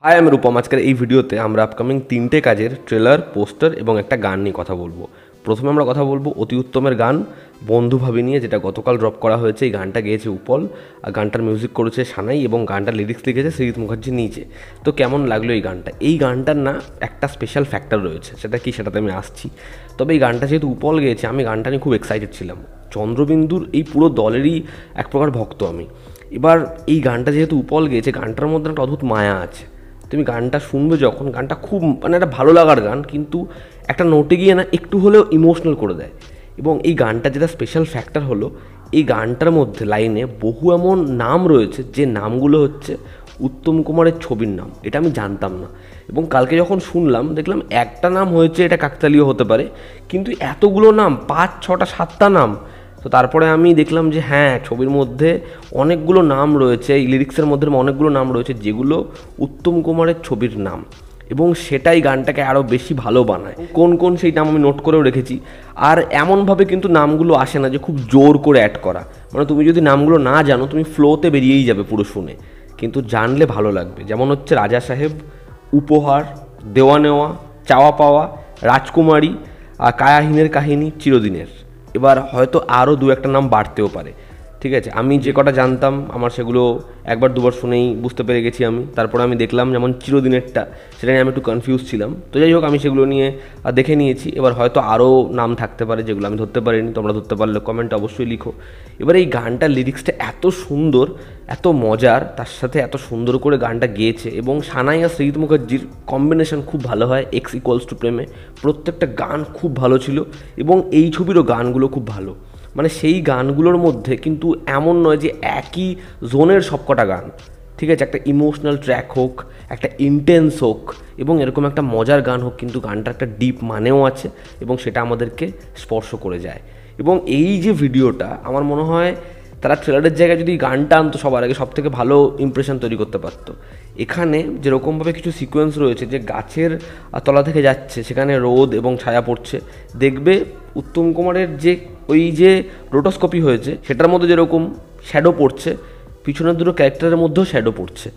High, আমি রূপম। আজকের এই ভিডিওতে আমরা আপকামিং 3টে কাজের ট্রেলার, পোস্টার এবং একটা গান নিয়ে কথা বলবো। প্রথমে আমরা কথা বলবো অতি উত্তমের গান বন্ধু ভাবি নিয়ে, যেটা গতকাল ড্রপ করা হয়েছে। এই গানটা গেয়েছে উপল, আর গানটার মিউজিক করেছে সানাই এবং গানটার লিরিক্স লিখেছে সৃজিত মুখার্জি নিজে। তো কেমন লাগলো এই গানটা? এই গানটার না একটা স্পেশাল ফ্যাক্টর রয়েছে, সেটা কি সেটাতে আমি আসছি। তবে এই গানটা যেহেতু উপল গেয়েছে, আমি গানটা নিয়ে খুব এক্সাইটেড ছিলাম। চন্দ্রবিন্দুর এই পুরো দলেরই এক প্রকার ভক্ত আমি। এবার এই গানটা যেহেতু উপল গেয়েছে, গানটার মধ্যে একটা অদ্ভুত মায়া আছে। তুমি গানটা শুনবে যখন, গানটা খুব একটা ভালো লাগার গান, কিন্তু একটা নোটে গিয়ে না একটু হলেও ইমোশনাল করে দেয়। এবং এই গানটা যেটা স্পেশাল ফ্যাক্টর হলো, এই গানটার মধ্যে লাইনে বহু এমন নাম রয়েছে যে নামগুলো হচ্ছে উত্তম কুমারের ছবির নাম। এটা আমি জানতাম না, এবং কালকে যখন শুনলাম দেখলাম একটা নাম হয়েছে, এটা কাকতালীয় হতে পারে, কিন্তু এতগুলো নাম, 5, 6টা 7টা নাম। তো তারপরে আমি দেখলাম যে হ্যাঁ, ছবির মধ্যে অনেকগুলো নাম রয়েছে, এই লিরিক্সের মধ্যে অনেকগুলো নাম রয়েছে যেগুলো উত্তম কুমারের ছবির নাম, এবং সেটাই গানটাকে আরও বেশি ভালো বানায়। কোন কোন সেই নাম আমি নোট করেও রেখেছি। আর এমনভাবে কিন্তু নামগুলো আসে না যে খুব জোর করে অ্যাড করা, মানে তুমি যদি নামগুলো না জানো তুমি ফ্লোতে বেরিয়েই যাবে পুরো শুনে, কিন্তু জানলে ভালো লাগবে। যেমন হচ্ছে রাজা সাহেব, উপহার, দেওয়া নেওয়া, চাওয়া পাওয়া, রাজকুমারী, আর কায়াহীনের কাহিনী, চিরদিনের। এবার হয়তো আরও 2-1টা নাম বাড়তেও পারে। ঠিক আছে, আমি যে কটা জানতাম আমার সেগুলো একবার দুবার শুনেই বুঝতে পেরে গেছি আমি। তারপরে আমি দেখলাম যেমন চিরদিনেরটা, সেটা নিয়ে আমি একটু কনফিউজ ছিলাম। তো যাই হোক, আমি সেগুলো নিয়ে দেখে নিয়েছি। এবার হয়তো আরও নাম থাকতে পারে যেগুলো আমি ধরতে পারিনি। তোমরা ধরতে পারলে কমেন্টে অবশ্যই লিখো। এবার এই গানটার লিরিক্সটা এত সুন্দর, এত মজার, তার সাথে এত সুন্দর করে গানটা গেয়েছে, এবং সানাই আর সৃজিত মুখার্জির কম্বিনেশন খুব ভালো হয়। এক্স ইকুয়ালস টু প্রেমে প্রত্যেকটা গান খুব ভালো ছিল, এবং এই ছবিরও গানগুলো খুব ভালো। মানে সেই গানগুলোর মধ্যে কিন্তু এমন নয় যে একই জোনের সবকটা গান। ঠিক আছে, একটা ইমোশনাল ট্র্যাক হোক, একটা ইন্টেন্স হোক, এবং এরকম একটা মজার গান হোক, কিন্তু গানটার একটা ডিপ মানেও আছে, এবং সেটা আমাদেরকে স্পর্শ করে যায়। এবং এই যে ভিডিওটা, আমার মনে হয় তারা ট্রেলারের জায়গায় যদি গানটা আনতো সবার আগে, সব থেকে ভালো ইমপ্রেশন তৈরি করতে পারতো। এখানে যেরকমভাবে কিছু সিকোয়েন্স রয়েছে যে গাছের তলা থেকে যাচ্ছে, সেখানে রোদ এবং ছায়া পড়ছে, দেখবে উত্তম কুমারের যে ওই যে রোটোস্কোপি হয়েছে সেটার মধ্যে যেরকম শ্যাডো পড়ছে, পিছনের দুটো ক্যারেক্টারের মধ্যেও শ্যাডো পড়ছে।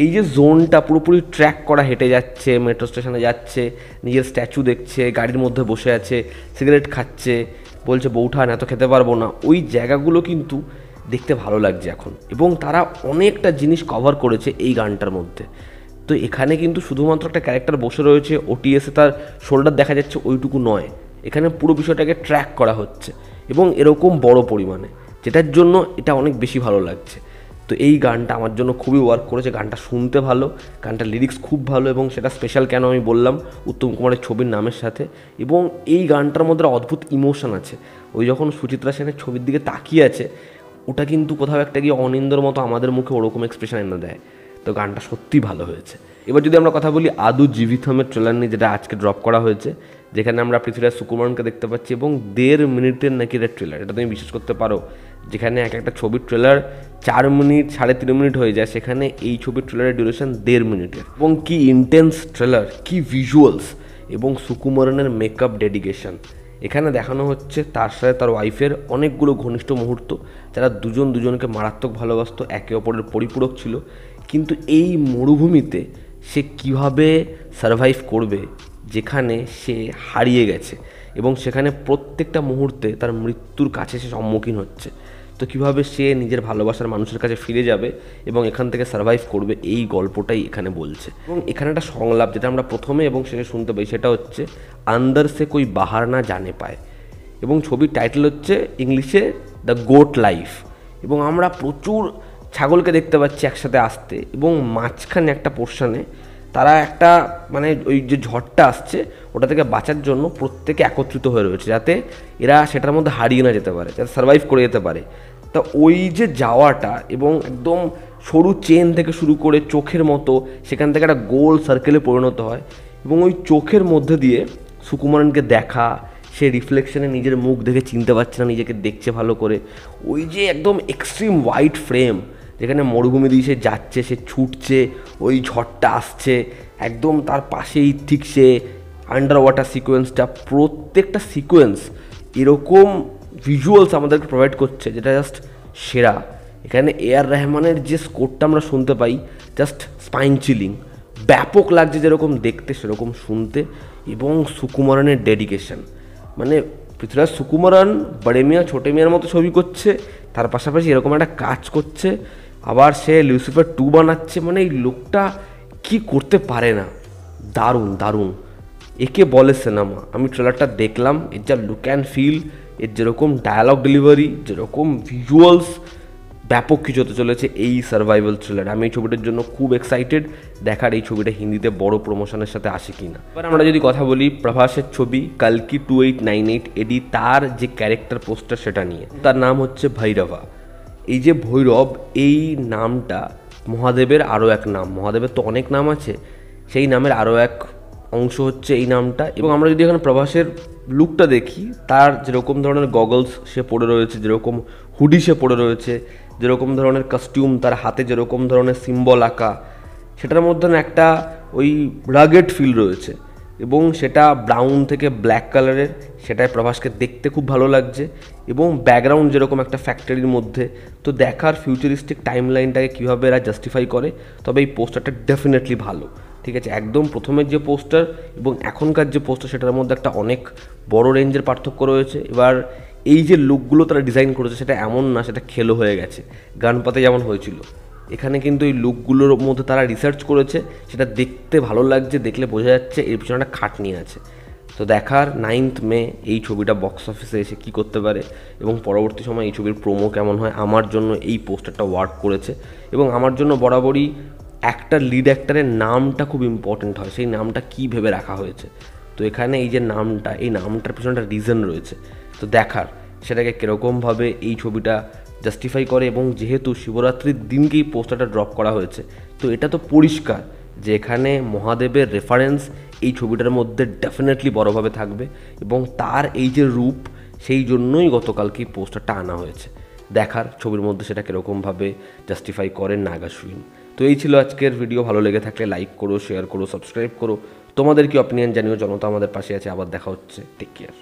এই যে জোনটা পুরোপুরি ট্র্যাক করা, হেঁটে যাচ্ছে, মেট্রো স্টেশনে যাচ্ছে, নিজের স্ট্যাচু দেখছে, গাড়ির মধ্যে বসে আছে, সিগারেট খাচ্ছে, বলছে বৌঠান এত খেতে পারবো না, ওই জায়গাগুলো কিন্তু দেখতে ভালো লাগছে এখন। এবং তারা অনেকটা জিনিস কভার করেছে এই গানটার মধ্যে। তো এখানে কিন্তু শুধুমাত্র একটা ক্যারেক্টার বসে রয়েছে, ওটিএসে তার শোল্ডার দেখা যাচ্ছে, ওইটুকু নয়। এখানে পুরো বিষয়টাকে ট্র্যাক করা হচ্ছে, এবং এরকম বড় পরিমাণে, যেটার জন্য এটা অনেক বেশি ভালো লাগছে। তো এই গানটা আমার জন্য খুবই ওয়ার্ক করেছে। গানটা শুনতে ভালো, গানটার লিরিক্স খুব ভালো, এবং সেটা স্পেশাল কেন আমি বললাম, উত্তম কুমারের ছবির নামের সাথে। এবং এই গানটার মধ্যে অদ্ভুত ইমোশন আছে। ওই যখন সুচিত্রা সেনের ছবির দিকে তাকিয়ে আছে, ওটা কিন্তু কোথাও একটা গিয়ে অনিন্দর মতো আমাদের মুখে ওরকম এক্সপ্রেশন এনে দেয়। তো গানটা সত্যিই ভালো হয়েছে। এবার যদি আমরা কথা বলি আদু জীবিতমের ট্রেলার নিয়ে, যেটা আজকে ড্রপ করা হয়েছে, যেখানে আমরা পৃথ্বীরাজ সুকুমারনকে দেখতে পাচ্ছি, এবং 1.5 মিনিটের নাকি এটা ট্রেলার। এটা তুমি বিশ্বাস করতে পারো, যেখানে এক একটা ছবির ট্রেলার 4 মিনিট, 3.5 মিনিট হয়ে যায়, সেখানে এই ছবির ট্রেলারের ডিউরেশন 1.5 মিনিটের। এবং কি ইন্টেন্স ট্রেলার, কি ভিজুয়ালস, এবং সুকুমারনের মেকআপ ডেডিকেশন। এখানে দেখানো হচ্ছে তার সাথে তার ওয়াইফের অনেকগুলো ঘনিষ্ঠ মুহূর্ত, যারা দুজন দুজনকে মারাত্মক ভালোবাসত, একে অপরের পরিপূরক ছিল। কিন্তু এই মরুভূমিতে সে কিভাবে সারভাইভ করবে, যেখানে সে হারিয়ে গেছে, এবং সেখানে প্রত্যেকটা মুহূর্তে তার মৃত্যুর কাছে সে সম্মুখীন হচ্ছে। তো কীভাবে সে নিজের ভালোবাসার মানুষের কাছে ফিরে যাবে এবং এখান থেকে সারভাইভ করবে, এই গল্পটাই এখানে বলছে। এবং এখানে একটা সংলাপ যেটা আমরা প্রথমে এবং শেষে শুনতে পাই, সেটা হচ্ছে আন্দার সে কই বাহার না জানে পায়। এবং ছবির টাইটেল হচ্ছে ইংলিশে দ্য গোট লাইফ। এবং আমরা প্রচুর ছাগলকে দেখতে পাচ্ছি একসাথে আসতে, এবং মাঝখানে একটা পোর্শনে তারা একটা মানে ওই যে ঝড়টা আসছে ওটা থেকে বাঁচার জন্য প্রত্যেকে একত্রিত হয়ে রয়েছে, যাতে এরা সেটার মধ্যে হারিয়ে না যেতে পারে, যাতে সারভাইভ করে যেতে পারে। তা ওই যে যাওয়াটা, এবং একদম সরু চেন থেকে শুরু করে চোখের মতো সেখান থেকে একটা গোল সার্কেলে পরিণত হয়, এবং ওই চোখের মধ্যে দিয়ে সুকুমারনকে দেখা, সে রিফ্লেকশনে নিজের মুখ দেখে চিনতে পারছে না, নিজেকে দেখছে ভালো করে। ওই যে একদম এক্সট্রিম হোয়াইট ফ্রেম, যেখানে মরুভূমি দিয়ে সে যাচ্ছে, সে ছুটছে, ওই ঝড়টা আসছে, একদম তার পাশেই ঠিক সে আন্ডার ওয়াটার সিকোয়েন্সটা, প্রত্যেকটা সিকোয়েন্স এরকম ভিজুয়ালস আমাদেরকে প্রোভাইড করছে, যেটা জাস্ট সেরা। এখানে এআর রহমানের যে স্কোরটা আমরা শুনতে পাই, জাস্ট স্পাইন চিলিং। ব্যাপক লাগছে যেরকম দেখতে সেরকম শুনতে, এবং সুকুমারানের ডেডিকেশন, মানে পৃথ্বীরাজ সুকুমারান বড়ে মিয়া ছোটে মিয়ার মতো ছবি করছে, তার পাশাপাশি এরকম একটা কাজ করছে, আবার সে লুসিফার 2 বানাচ্ছে, মানে এই লোকটা কি করতে পারে না, দারুণ দারুণ, একে বলে সিনেমা। আমি ট্রেলারটা দেখলাম, এর যা লুক অ্যান্ড ফিল, এর যেরকম ডায়ালগ ডেলিভারি, যেরকম ভিজুয়ালস, ব্যাপক কিছু হতে চলেছে এই সার্ভাইভাল থ্রিলার। আমি এই ছবিটার জন্য খুব এক্সাইটেড, দেখার এই ছবিটা হিন্দিতে বড় প্রমোশনের সাথে আসে কি না। এবার আমরা যদি কথা বলি প্রভাসের ছবি কালকি 2898 এডি, তার যে ক্যারেক্টার পোস্টার সেটা নিয়ে, তার নাম হচ্ছে ভৈরবা। এই যে ভৈরব, এই নামটা মহাদেবের আরও এক নাম, মহাদেবের তো অনেক নাম আছে, সেই নামের আরও এক অংশ হচ্ছে এই নামটা। এবং আমরা যদি এখানে প্রভাসের লুকটা দেখি, তার যেরকম ধরনের গগলস সে পরে রয়েছে, যেরকম হুডি সে পরে রয়েছে, যেরকম ধরনের কস্টিউম, তার হাতে যেরকম ধরনের সিম্বল আঁকা, সেটার মধ্যে না একটা ওই রাগেড ফিল রয়েছে, এবং সেটা ব্রাউন থেকে ব্ল্যাক কালারের, সেটাই প্রভাসকে দেখতে খুব ভালো লাগছে। এবং ব্যাকগ্রাউন্ড যেরকম একটা ফ্যাক্টরির মধ্যে, তো দেখার ফিউচারিস্টিক টাইম লাইনটাকে কীভাবে এরা জাস্টিফাই করে। তবে এই পোস্টারটা ডেফিনেটলি ভালো, ঠিক আছে। একদম প্রথমের যে পোস্টার এবং এখনকার যে পোস্টার, সেটার মধ্যে একটা অনেক বড় রেঞ্জের পার্থক্য রয়েছে। এবার এই যে লুকগুলো তারা ডিজাইন করেছে, সেটা এমন না সেটা খেলো হয়ে গেছে, গান পাতে যেমন হয়েছিল। এখানে কিন্তু এই লুকগুলোর মধ্যে তারা রিসার্চ করেছে, সেটা দেখতে ভালো লাগছে, দেখলে বোঝা যাচ্ছে এর পিছনে একটা খাটনি আছে। তো দেখার 9th মে এই ছবিটা বক্স অফিসে এসে কী করতে পারে, এবং পরবর্তী সময় এই ছবির প্রোমো কেমন হয়। আমার জন্য এই পোস্টারটা ওয়ার্ক করেছে, এবং আমার জন্য বরাবরই একটা লিড অ্যাক্টরের নামটা খুব ইম্পর্টেন্ট হয়, সেই নামটা কী ভেবে রাখা হয়েছে। তো এখানে এই যে নামটা, এই নামটার পিছনে একটা রিজন রয়েছে, তো দেখার সেটাকে কীরকমভাবে এই ছবিটা জাস্টিফাই করে। এবং যেহেতু শিবরাত্রির দিনকেই পোস্টারটা ড্রপ করা হয়েছে, তো এটা তো পরিষ্কার যে এখানে মহাদেবের রেফারেন্স এই ছবিটার মধ্যে ডেফিনেটলি বড়োভাবে থাকবে, এবং তার এই যে রূপ, সেই জন্যই গতকালকেই পোস্টারটা আনা হয়েছে। দেখার ছবির মধ্যে সেটা কীরকমভাবে জাস্টিফাই করেন নাগ অশ্বিন। তো এই ছিল আজকের ভিডিও, ভালো লেগে থাকলে লাইক করো, শেয়ার করো, সাবস্ক্রাইব করো, তোমাদের কি অপিনিয়ন জানিও। জনতা আমাদের পাশে আছে, আবার দেখা হচ্ছে, টেক কেয়ার।